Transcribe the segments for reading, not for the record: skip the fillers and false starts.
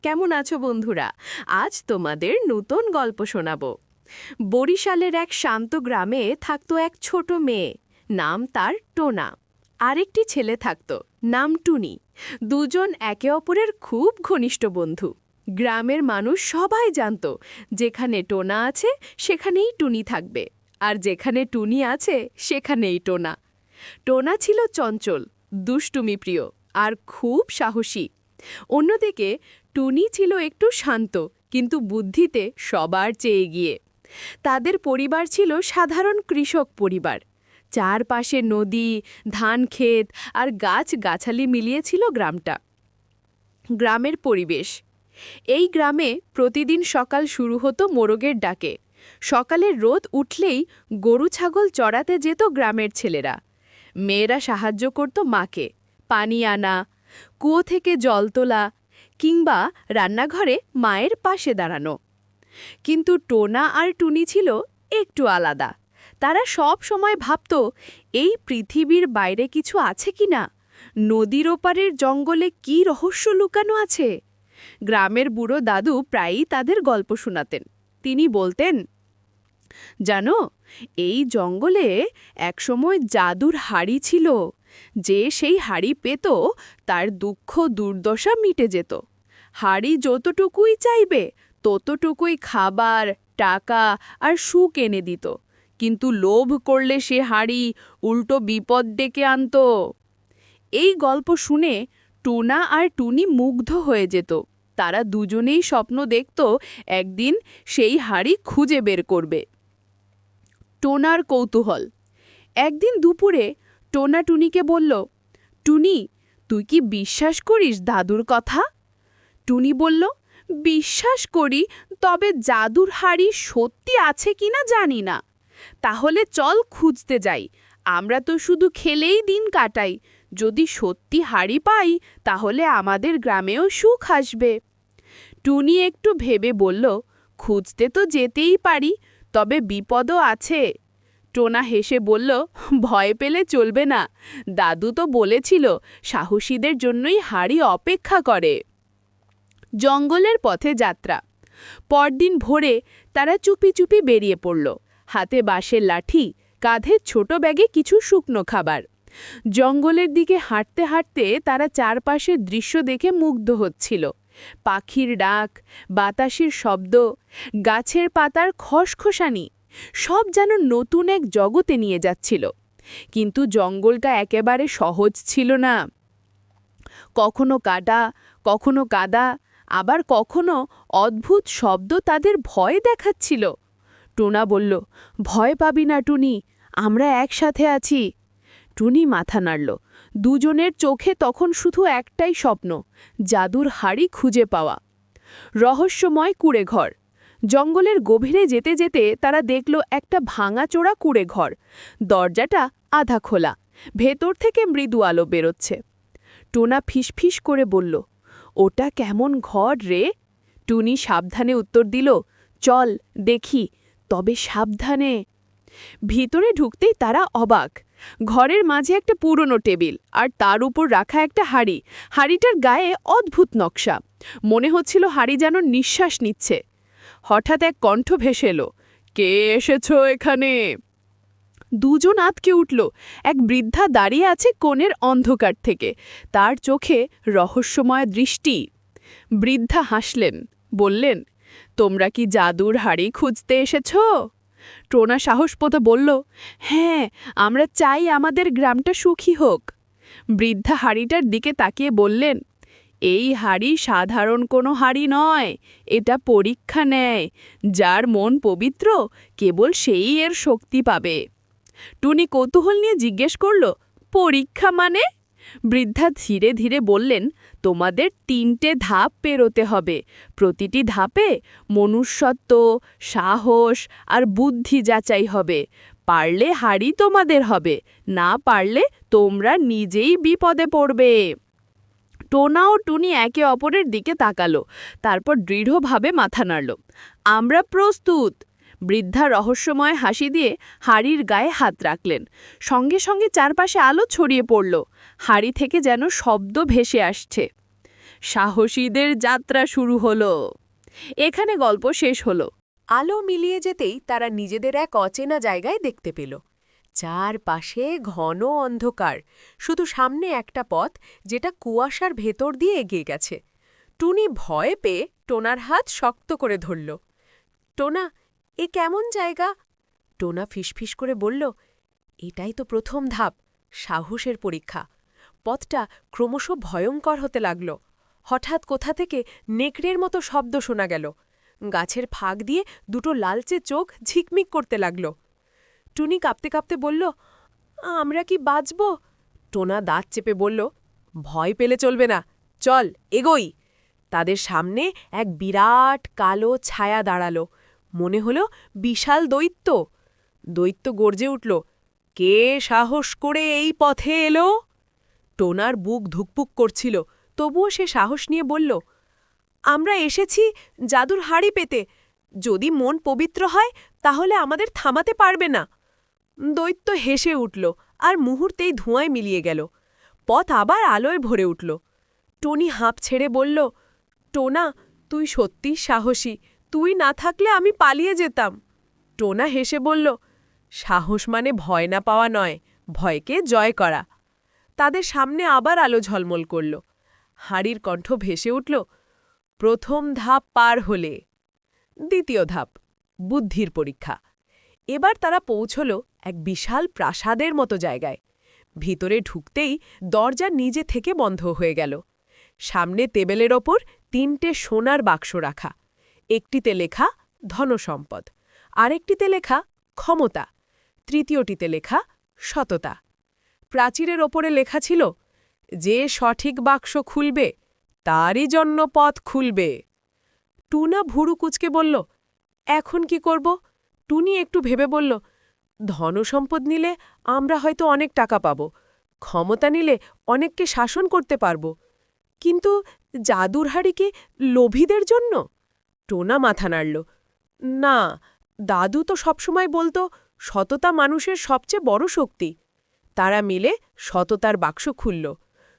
কেমন আছো বন্ধুরা? আজ তোমাদের নতুন গল্প শোনাবো। বরিশালের এক শান্ত গ্রামে থাকতো এক ছোট মেয়ে, নাম তার টোনা। আরেকটি ছেলে থাকতো, নাম টুনি। দুজন একে অপরের খুব ঘনিষ্ঠ বন্ধু। গ্রামের মানুষ সবাই জানতো, যেখানে টোনা আছে সেখানেই টুনি থাকবে, আর যেখানে টুনি আছে সেখানেই টোনা। টোনা ছিল চঞ্চল, দুষ্টুমি প্রিয় আর খুব সাহসী। অন্যদিকে টুনি ছিল একটু শান্ত, কিন্তু বুদ্ধিতে সবার চেয়ে এগিয়ে। তাদের পরিবার ছিল সাধারণ কৃষক পরিবার। চারপাশে নদী, ধান ক্ষেত আর গাছগাছালি মিলিয়ে ছিল গ্রামটা। গ্রামের পরিবেশ। এই গ্রামে প্রতিদিন সকাল শুরু হতো মোরগের ডাকে। সকালের রোদ উঠলেই গরু ছাগল চড়াতে যেত গ্রামের ছেলেরা। মেয়েরা সাহায্য করত মাকে, পানি আনা, কুয়ো থেকে জল তোলা কিংবা রান্নাঘরে মায়ের পাশে দাঁড়ানো। কিন্তু টোনা আর টুনি ছিল একটু আলাদা। তারা সব সময় ভাবত, এই পৃথিবীর বাইরে কিছু আছে কিনা, নদীর ওপারের জঙ্গলে কি রহস্য লুকানো আছে। গ্রামের বুড়ো দাদু প্রায়ই তাদের গল্প শোনাতেন। তিনি বলতেন, জানো, এই জঙ্গলে একসময় জাদুর হাড়ি ছিল। যে সেই হাড়ি পেত তার দুঃখ দুর্দশা মিটে যেত। হাড়ি যতটুকুই চাইবে ততটুকুই খাবার, টাকা আর সুখ এনে দিত। কিন্তু লোভ করলে সে হাড়ি উল্টো বিপদ ডেকে আনত। এই গল্প শুনে টোনা আর টুনি মুগ্ধ হয়ে যেত। তারা দুজনেই স্বপ্ন দেখত একদিন সেই হাড়ি খুঁজে বের করবে। টোনার কৌতূহল। একদিন দুপুরে টোনা টুনিকে বলল, টুনি, তুই কি বিশ্বাস করিস দাদুর কথা? টুনি বলল, বিশ্বাস করি, তবে জাদুর হাড়ি সত্যি আছে কিনা জানি না। তাহলে চল খুঁজতে যাই। আমরা তো শুধু খেলেই দিন কাটাই। যদি সত্যি হাড়ি পাই তাহলে আমাদের গ্রামেও সুখ আসবে। টুনি একটু ভেবে বলল, খুঁজতে তো যেতেই পারি, তবে বিপদও আছে। টোনা হেসে বলল, ভয় পেলে চলবে না। দাদু তো বলেছিল সাহসীদের জন্যই হাড়ি অপেক্ষা করে। জঙ্গলের পথে যাত্রা। পরদিন ভোরে তারা চুপি চুপি বেরিয়ে পড়ল। হাতে বাঁশের লাঠি, কাঁধে ছোট ব্যাগে কিছু শুকনো খাবার। জঙ্গলের দিকে হাঁটতে হাঁটতে তারা চারপাশের দৃশ্য দেখে মুগ্ধ হচ্ছিল। পাখির ডাক, বাতাসের শব্দ, গাছের পাতার খসখসানি, সব যেন নতুন এক জগতে নিয়ে যাচ্ছিল। কিন্তু জঙ্গলটা একেবারে সহজ ছিল না। কখনো কাটা, কখনো কাদা, আবার কখনো অদ্ভুত শব্দ তাদের ভয় দেখাচ্ছিল। টোনা বলল, ভয় পাবি না টুনি, আমরা একসাথে আছি। টুনি মাথা নাড়ল। দুজনের চোখে তখন শুধু একটাই স্বপ্ন, জাদুর হাড়ি খুঁজে পাওয়া। রহস্যময় কুঁড়েঘর। জঙ্গলের গভীরে যেতে যেতে তারা দেখল একটা ভাঙাচোরা কুঁড়েঘর। দরজাটা আধা খোলা, ভেতর থেকে মৃদু আলো বেরোচ্ছে। টোনা ফিসফিস করে বলল, ওটা কেমন ঘর রে? টুনি সাবধানে উত্তর দিল, চল দেখি, তবে সাবধানে। ভিতরে ঢুকতেই তারা অবাক। ঘরের মাঝে একটা পুরনো টেবিল, আর তার উপর রাখা একটা হাড়ি। হাড়িটার গায়ে অদ্ভুত নকশা। মনে হচ্ছিল হাড়ি যেন নিঃশ্বাস নিচ্ছে। হঠাৎ এক কণ্ঠ ভেসে এলো, কে এসেছো এখানে? দুজন আঁতকে উঠল। এক বৃদ্ধা দাঁড়িয়ে আছে কোণের অন্ধকার থেকে, তার চোখে রহস্যময় দৃষ্টি। বৃদ্ধা হাসলেন, বললেন, তোমরা কি জাদুর হাড়ি খুঁজতে এসেছ? টোনা সাহসপদ বলল, হ্যাঁ, আমরা চাই আমাদের গ্রামটা সুখী হোক। বৃদ্ধা হাড়িটার দিকে তাকিয়ে বললেন, এই হাড়ি সাধারণ কোনো হাড়ি নয়, এটা পরীক্ষা নেয়। যার মন পবিত্র কেবল সেই এর শক্তি পাবে। টুনি কৌতূহল নিয়ে জিজ্ঞেস করল, পরীক্ষা মানে? বৃদ্ধা ধীরে ধীরে বললেন, তোমাদের 3টে ধাপ পেরোতে হবে। প্রতিটি ধাপে মনুষ্যত্ব, সাহস আর বুদ্ধি যাচাই হবে। পারলে হাড়ি তোমাদের হবে, না পারলে তোমরা নিজেই বিপদে পড়বে। টোনা ও টুনি একে অপরের দিকে তাকালো, তারপর দৃঢ়ভাবে মাথা নাড়ল। আমরা প্রস্তুত। বৃদ্ধা রহস্যময় হাসি দিয়ে হাড়ির গায়ে হাত রাখলেন। সঙ্গে সঙ্গে চারপাশে আলো ছড়িয়ে পড়ল। হাড়ি থেকে যেন শব্দ ভেসে আসছে। সাহসীদের যাত্রা শুরু হলো। এখানে গল্প শেষ হলো। আলো মিলিয়ে যেতেই তারা নিজেদের এক অচেনা জায়গায় দেখতে পেল। চারপাশে ঘন অন্ধকার, শুধু সামনে একটা পথ যেটা কুয়াশার ভেতর দিয়ে এগিয়ে গেছে। টুনি ভয় পেয়ে টোনার হাত শক্ত করে ধরল। টোনা, এ কেমন জায়গা? টোনা ফিসফিস করে বলল, এটাই তো প্রথম ধাপ, সাহসের পরীক্ষা। পথটা ক্রমশ ভয়ঙ্কর হতে লাগল। হঠাৎ কোথা থেকে নেকড়ের মতো শব্দ শোনা গেল। গাছের ফাঁক দিয়ে দুটো লালচে চোখ ঝিকমিক করতে লাগল। টুনি কাঁপতে কাঁপতে বলল, আমরা কি বাঁচব? টোনা দাঁত চেপে বলল, ভয় পেলে চলবে না, চল এগোই। তাদের সামনে এক বিরাট কালো ছায়া দাঁড়ালো। মনে হলো বিশাল দৈত্য। দৈত্য গর্জে উঠল, কে সাহস করে এই পথে এলো? টোনার বুক ধুকপুক করছিল, তবুও সে সাহস নিয়ে বলল, আমরা এসেছি জাদুর হাড়ি পেতে। যদি মন পবিত্র হয় তাহলে আমাদের থামাতে পারবে না। দৈত্য হেসে উঠল আর মুহূর্তেই ধোঁয়ায় মিলিয়ে গেল। পথ আবার আলোয় ভরে উঠল। টনি হাঁপ ছেড়ে বলল, টোনা, তুই সত্যিই সাহসী, তুই না থাকলে আমি পালিয়ে যেতাম। টোনা হেসে বলল, সাহস মানে ভয় না পাওয়া নয়, ভয়কে জয় করা। তাদের সামনে আবার আলো ঝলমল করল। হাড়ির কণ্ঠ ভেসে উঠল, প্রথম ধাপ পার হলে। দ্বিতীয় ধাপ, বুদ্ধির পরীক্ষা। এবার তারা পৌঁছল এক বিশাল প্রাসাদের মতো জায়গায়। ভিতরে ঢুকতেই দরজা নিজে থেকে বন্ধ হয়ে গেল। সামনে টেবিলের ওপর 3টে সোনার বাক্স রাখা। একটিতে লেখা ধনসম্পদ, আরেকটিতে লেখা ক্ষমতা, তৃতীয়টিতে লেখা সততা। প্রাচীরের ওপরে লেখা ছিল, যে সঠিক বাক্স খুলবে তারই জন্য পথ খুলবে। টুনা ভুরু কুচকে বলল, এখন কি করব? টুনি একটু ভেবে বলল, ধনসম্পদ নিলে আমরা হয়তো অনেক টাকা পাব, ক্ষমতা নিলে অনেককে শাসন করতে পারব, কিন্তু জাদুর হাড়ি কি লোভীদের জন্য? টোনা মাথা নাড়ল, না, দাদু তো সবসময় বলতো সততা মানুষের সবচেয়ে বড় শক্তি। তারা মিলে সততার বাক্স খুলল।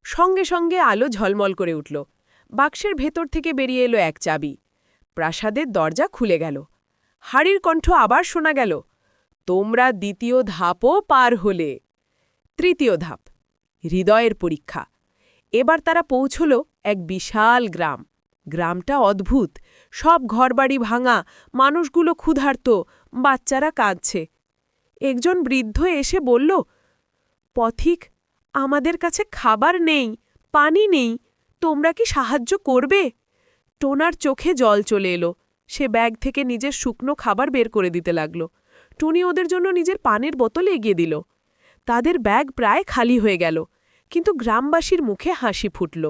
সঙ্গে সঙ্গে আলো ঝলমল করে উঠল। বাক্সের ভেতর থেকে বেরিয়ে এলো এক চাবি। প্রাসাদের দরজা খুলে গেল। হাড়ির কণ্ঠ আবার শোনা গেল, তোমরা দ্বিতীয় ধাপও পার হলে। তৃতীয় ধাপ, হৃদয়ের পরীক্ষা। এবার তারা পৌঁছল এক বিশাল গ্রাম। গ্রামটা অদ্ভুত, সব ঘরবাড়ি ভাঙা, মানুষগুলো ক্ষুধার্ত, বাচ্চারা কাঁদছে। একজন বৃদ্ধ এসে বলল, পথিক, আমাদের কাছে খাবার নেই, পানি নেই, তোমরা কি সাহায্য করবে? টোনার চোখে জল চলে এলো। সে ব্যাগ থেকে নিজের শুকনো খাবার বের করে দিতে লাগল। টুনি ওদের জন্য নিজের পানির বোতল এগিয়ে দিল। তাদের ব্যাগ প্রায় খালি হয়ে গেল, কিন্তু গ্রামবাসীর মুখে হাসি ফুটল।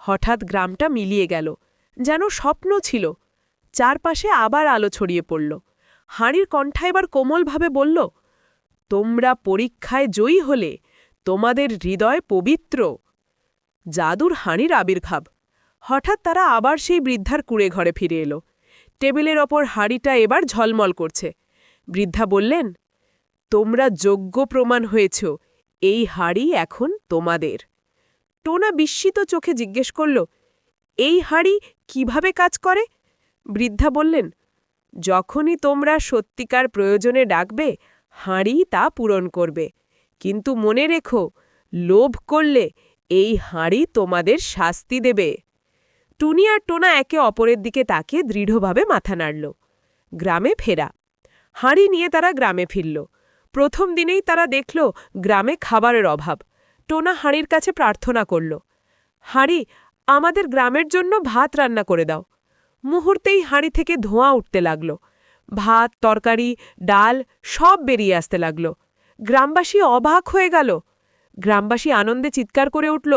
হঠাৎ গ্রামটা মিলিয়ে গেল, যেন স্বপ্ন ছিল। চারপাশে আবার আলো ছড়িয়ে পড়ল। হাঁড়ির কণ্ঠা এবার কোমলভাবে বলল, তোমরা পরীক্ষায় জয়ী হলে, তোমাদের হৃদয় পবিত্র। জাদুর হাঁড়ির আবির্ভাব। হঠাৎ তারা আবার সেই বৃদ্ধার কুঁড়ে ঘরে ফিরে এলো। টেবিলের ওপর হাঁড়িটা এবার ঝলমল করছে। বৃদ্ধা বললেন, তোমরা যোগ্য প্রমাণ হয়েছ, এই হাঁড়ি এখন তোমাদের। টোনা বিস্মিত চোখে জিজ্ঞেস করল, এই হাঁড়ি কিভাবে কাজ করে? বৃদ্ধা বললেন, যখনই তোমরা সত্যিকার প্রয়োজনে ডাকবে, হাঁড়ি তা পূরণ করবে। কিন্তু মনে রেখো, লোভ করলে এই হাঁড়ি তোমাদের শাস্তি দেবে। টুনি আর টোনা একে অপরের দিকে তাকিয়ে দৃঢ়ভাবে মাথা নাড়ল। গ্রামে ফেরা। হাঁড়ি নিয়ে তারা গ্রামে ফিরল। প্রথম দিনেই তারা দেখল গ্রামে খাবারের অভাব। টোনা হাঁড়ির কাছে প্রার্থনা করল, হাঁড়ি, আমাদের গ্রামের জন্য ভাত রান্না করে দাও। মুহূর্তেই হাঁড়ি থেকে ধোঁয়া উঠতে লাগল। ভাত, তরকারি, ডাল সব বেরিয়ে আসতে লাগল। গ্রামবাসী অবাক হয়ে গেল। গ্রামবাসী আনন্দে চিৎকার করে উঠল,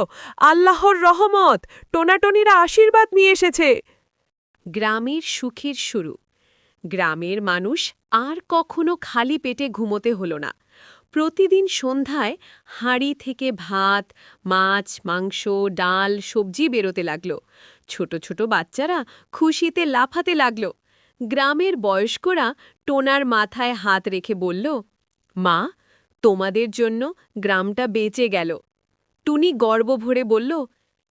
আল্লাহর রহমত, টোনাটনিরা আশীর্বাদ নিয়ে এসেছে। গ্রামের সুখের শুরু। গ্রামের মানুষ আর কখনো খালি পেটে ঘুমোতে হলো না। প্রতিদিন সন্ধ্যায় হাঁড়ি থেকে ভাত, মাছ, মাংস, ডাল, সবজি বেরোতে লাগল। ছোট ছোট বাচ্চারা খুশিতে লাফাতে লাগল। গ্রামের বয়স্করা টোনার মাথায় হাত রেখে বলল, মা, তোমাদের জন্য গ্রামটা বেঁচে গেল। টুনি গর্ব ভরে বলল,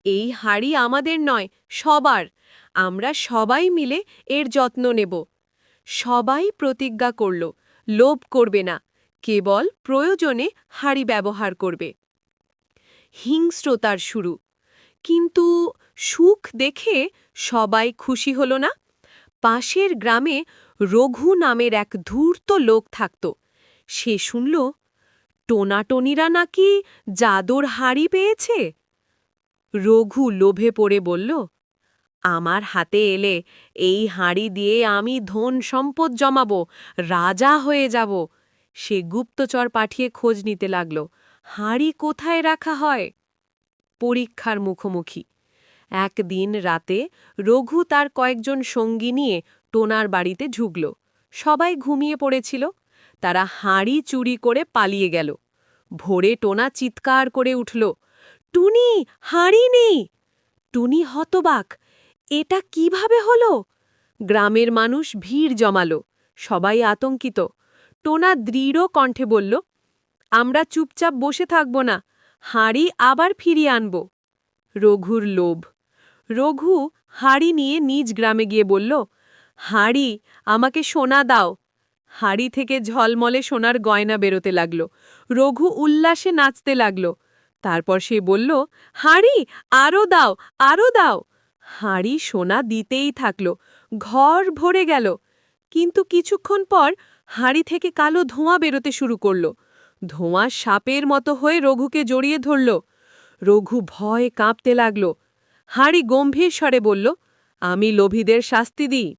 এই হাড়ি আমাদের নয়, সবার। আমরা সবাই মিলে এর যত্ন নেব। সবাই প্রতিজ্ঞা করল, লোভ করবে না, কেবল প্রয়োজনে হাড়ি ব্যবহার করবে। হিংস্রতার শুরু। কিন্তু সুখ দেখে সবাই খুশি হল না। পাশের গ্রামে রঘু নামের এক ধূর্ত লোক থাকত। সে শুনল, টোনাটনিরা নাকি জাদুর হাড়ি পেয়েছে। রঘু লোভে পড়ে বলল, আমার হাতে এলে এই হাঁড়ি দিয়ে আমি ধন সম্পদ জমাবো, রাজা হয়ে যাব। সে গুপ্তচর পাঠিয়ে খোঁজ নিতে লাগল, হাঁড়ি কোথায় রাখা হয়। পরীক্ষার মুখোমুখি। একদিন রাতে রঘু তার কয়েকজন সঙ্গী নিয়ে টোনার বাড়িতে ঢুকল। সবাই ঘুমিয়ে পড়েছিল। তারা হাঁড়ি চুরি করে পালিয়ে গেল। ভোরে টোনা চিৎকার করে উঠল, টুনি, হাঁড়ি নেই! টুনি হতবাক, এটা কিভাবে হলো? গ্রামের মানুষ ভিড় জমালো, সবাই আতঙ্কিত। টোনা দৃঢ় কণ্ঠে বলল, আমরা চুপচাপ বসে থাকব না, হাঁড়ি আবার ফিরিয়ে আনব। রঘুর লোভ। রঘু হাঁড়ি নিয়ে নিজ গ্রামে গিয়ে বলল, হাঁড়ি, আমাকে সোনা দাও। হাঁড়ি থেকে ঝলমলে সোনার গয়না বেরোতে লাগল। রঘু উল্লাসে নাচতে লাগল। তারপর সে বলল, হাঁড়ি, আরও দাও, আরও দাও। হাঁড়ি সোনা দিতেই থাকল। ঘর ভরে গেল। কিন্তু কিছুক্ষণ পর হাঁড়ি থেকে কালো ধোঁয়া বেরোতে শুরু করল। ধোঁয়া সাপের মতো হয়ে রঘুকে জড়িয়ে ধরল। রঘু ভয়ে কাঁপতে লাগল। হাঁড়ি গম্ভীর স্বরে বলল, আমি লোভীদের শাস্তি দিই।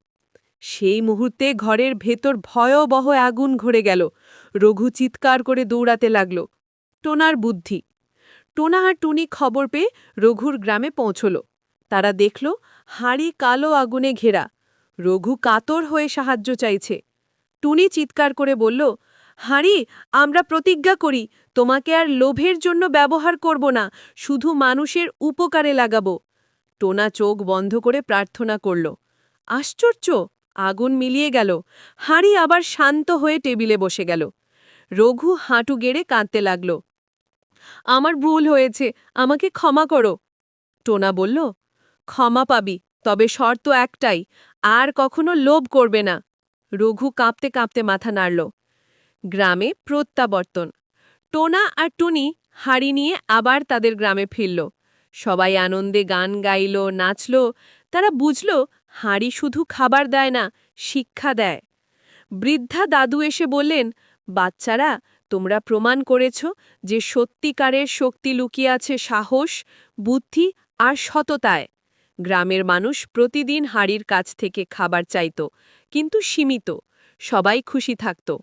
সেই মুহূর্তে ঘরের ভেতর ভয়াবহ আগুন ঘরে গেল। রঘু চিৎকার করে দৌড়াতে লাগল। টোনার বুদ্ধি। টোনা আর টুনি খবর পেয়ে রঘুর গ্রামে পৌঁছল। তারা দেখল হাঁড়ি কালো আগুনে ঘেরা। রঘু কাতর হয়ে সাহায্য চাইছে। টুনি চিৎকার করে বলল, হাঁড়ি, আমরা প্রতিজ্ঞা করি, তোমাকে আর লোভের জন্য ব্যবহার করব না, শুধু মানুষের উপকারে লাগাবো। টোনা চোখ বন্ধ করে প্রার্থনা করল। আশ্চর্য! আগুন মিলিয়ে গেল। হাঁড়ি আবার শান্ত হয়ে টেবিলে বসে গেল। রঘু হাঁটু গেড়ে কাঁদতে লাগল। আমার ভুল হয়েছে, আমাকে ক্ষমা করো। টোনা বলল, ক্ষমা পাবি, তবে শর্ত একটাই, আর কখনো লোভ করবে না। রঘু কাঁপতে কাঁপতে মাথা নাড়ল। গ্রামে প্রত্যাবর্তন। টোনা আর টুনি হাঁড়ি নিয়ে আবার তাদের গ্রামে ফিরল। সবাই আনন্দে গান গাইল, নাচল। তারা বুঝল, হাঁড়ি শুধু খাবার দেয় না, শিক্ষা দেয়। বৃদ্ধা দাদু এসে বললেন, বাচ্চারা, তোমরা প্রমাণ করেছ যে সত্যিকারের শক্তি লুকিয়ে আছে সাহস, বুদ্ধি আর সততায়। গ্রামের মানুষ প্রতিদিন হাঁড়ির কাছ থেকে খাবার চাইত, কিন্তু সীমিত। সবাই খুশি থাকত।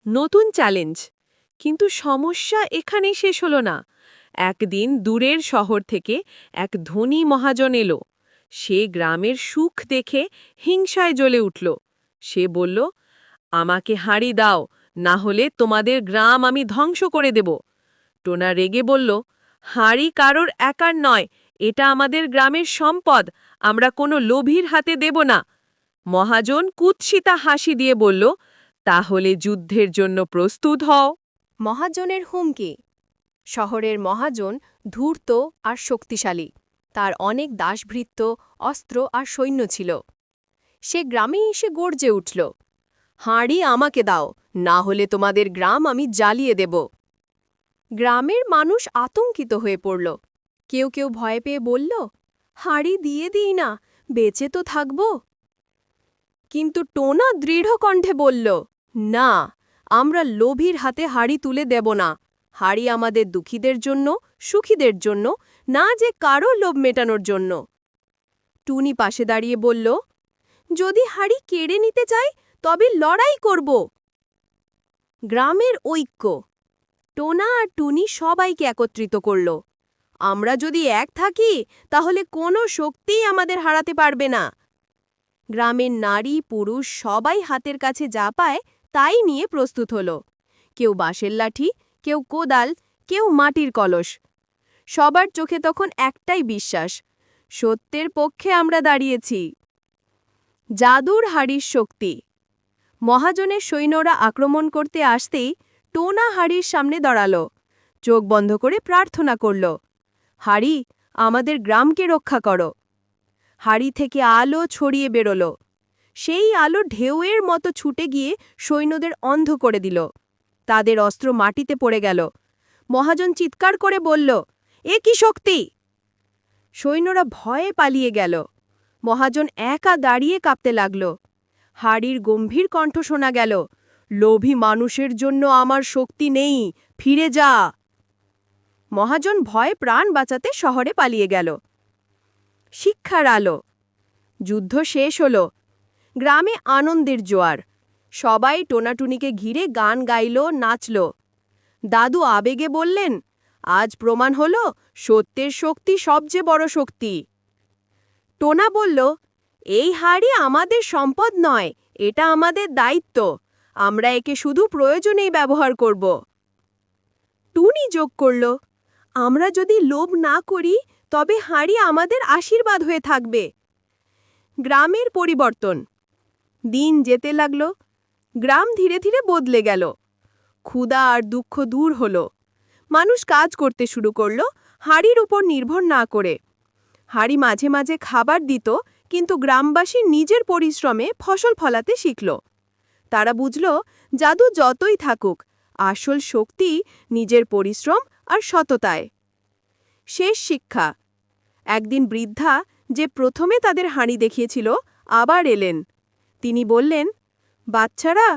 নতুন চ্যালেঞ্জ। কিন্তু সমস্যা এখানেই শেষ হল না। একদিন দূরের শহর থেকে এক ধনী মহাজন এলো। সে গ্রামের সুখ দেখে হিংসায় জ্বলে উঠল। সে বলল, আমাকে হাঁড়ি দাও, না হলে তোমাদের গ্রাম আমি ধ্বংস করে দেব। টোনা রেগে বলল, হাঁড়ি কারোর একার নয়, এটা আমাদের গ্রামের সম্পদ, আমরা কোনো লোভীর হাতে দেব না। মহাজন কুৎসিতা হাসি দিয়ে বলল, তাহলে যুদ্ধের জন্য প্রস্তুত হও। মহাজনের হুমকি। শহরের মহাজন ধূর্ত আর শক্তিশালী। তার অনেক দাসভৃত্য, অস্ত্র আর সৈন্য ছিল। সে গ্রামে এসে গর্জে উঠল, হাঁড়ি আমাকে দাও, না হলে তোমাদের গ্রাম আমি জ্বালিয়ে দেব। গ্রামের মানুষ আতঙ্কিত হয়ে পড়ল। কেউ কেউ ভয় পেয়ে বলল, হাঁড়ি দিয়ে দিই না, বেঁচে তো থাকব। কিন্তু টোনা দৃঢ় কণ্ঠে বলল, না, আমরা লোভীর হাতে হাঁড়ি তুলে দেব না। হাঁড়ি আমাদের দুঃখীদের জন্য, সুখীদের জন্য, না যে কারো লোভ মেটানোর জন্য। টুনি পাশে দাঁড়িয়ে বলল, যদি হাঁড়ি কেড়ে নিতে চাই তবে লড়াই করব। গ্রামের ঐক্য। টোনা আর টুনি সবাইকে একত্রিত করল। আমরা যদি এক থাকি তাহলে কোনো শক্তিই আমাদের হারাতে পারবে না। গ্রামের নারী পুরুষ সবাই হাতের কাছে যা পায় তাই নিয়ে প্রস্তুত হল। কেউ বাঁশের লাঠি, কেউ কোদাল, কেউ মাটির কলস। সবার চোখে তখন একটাই বিশ্বাস, সত্যের পক্ষে আমরা দাঁড়িয়েছি। জাদুর হাড়ির শক্তি। মহাজনের সৈন্যরা আক্রমণ করতে আসতেই টোনা হাড়ির সামনে দাঁড়াল। চোখ বন্ধ করে প্রার্থনা করল, হাড়ি, আমাদের গ্রামকে রক্ষা করো। হাড়ি থেকে আলো ছড়িয়ে বেরোলো। সেই আলো ঢেউয়ের মতো ছুটে গিয়ে সৈন্যদের অন্ধ করে দিল। তাদের অস্ত্র মাটিতে পড়ে গেল। মহাজন চিৎকার করে বলল, এ কি শক্তি! সৈন্যরা ভয়ে পালিয়ে গেল। মহাজন একা দাঁড়িয়ে কাঁপতে লাগল। হাড়ির গম্ভীর কণ্ঠ শোনা গেল, লোভী মানুষের জন্য আমার শক্তি নেই, ফিরে যা। মহাজন ভয়ে প্রাণ বাঁচাতে শহরে পালিয়ে গেল। শিক্ষার আলো। যুদ্ধ শেষ হল। গ্রামে আনন্দের জোয়ার। সবাই টোনাটুনিকে ঘিরে গান গাইল, নাচল। দাদু আবেগে বললেন, আজ প্রমাণ হল সত্যের শক্তি সবচেয়ে বড় শক্তি। টোনা বলল, এই হাড়ি আমাদের সম্পদ নয়, এটা আমাদের দায়িত্ব। আমরা একে শুধু প্রয়োজনেই ব্যবহার করব। টুনি যোগ করল, আমরা যদি লোভ না করি তবে হাড়ি আমাদের আশীর্বাদ হয়ে থাকবে। গ্রামের পরিবর্তন। দিন যেতে লাগল। গ্রাম ধীরে ধীরে বদলে গেল। ক্ষুধা আর দুঃখ দূর হল। মানুষ কাজ করতে শুরু করল, হাড়ির উপর নির্ভর না করে। হাড়ি মাঝে মাঝে খাবার দিত, কিন্তু গ্রামবাসী নিজের পরিশ্রমে ফসল ফলাতে শিখল। তারা বুঝল, জাদু যতই থাকুক, আসল শক্তি নিজের পরিশ্রম আর সততায়। শেষ শিক্ষা। একদিন বৃদ্ধা, যে প্রথমে তাদের হাঁড়ি দেখিয়েছিল, আবার এলেন। তিনি বললেন, বাচ্চারা,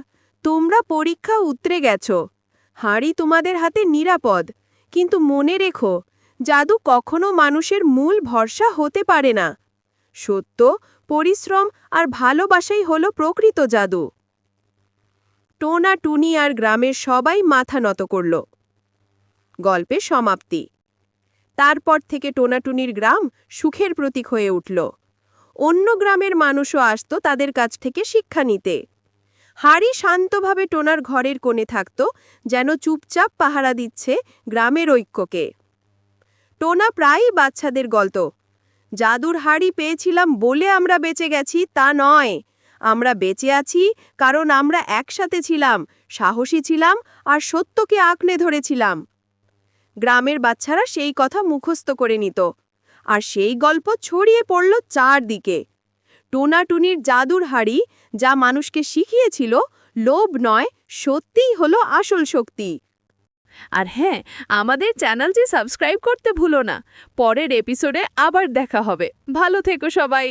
তোমরা পরীক্ষা উতরে গেছ। হাঁড়ি তোমাদের হাতে নিরাপদ, কিন্তু মনে রেখো, জাদু কখনো মানুষের মূল ভরসা হতে পারে না। সত্য, পরিশ্রম আর ভালোবাসাই হলো প্রকৃত জাদু। টোনা, টুনি আর গ্রামের সবাই মাথা নত করল। গল্পের সমাপ্তি। তারপর থেকে টোনাটুনির গ্রাম সুখের প্রতীক হয়ে উঠল। অন্য গ্রামের মানুষও আসত তাদের কাছ থেকে শিক্ষা নিতে। হাড়ি শান্তভাবে টোনার ঘরের কোণে থাকত, যেন চুপচাপ পাহারা দিচ্ছে গ্রামের ঐক্যকে। টোনা প্রায়ই বাচ্চাদের গল্প, জাদুর হাড়ি পেয়েছিলাম বলে আমরা বেঁচে গেছি তা নয়, আমরা বেঁচে আছি কারণ আমরা একসাথে ছিলাম, সাহসী ছিলাম আর সত্যকে আঁকড়ে ধরেছিলাম। গ্রামের বাচ্চারা সেই কথা মুখস্থ করে নিত, আর সেই গল্প ছড়িয়ে পড়ল চারদিকে। টোনাটুনির জাদুর হাড়ি যা মানুষকে শিখিয়েছিল, লোভ নয়, সত্যিই হলো আসল শক্তি। আর হ্যাঁ, আমাদের চ্যানেলটি সাবস্ক্রাইব করতে ভুলো না। পরের এপিসোডে আবার দেখা হবে। ভালো থেকো সবাই।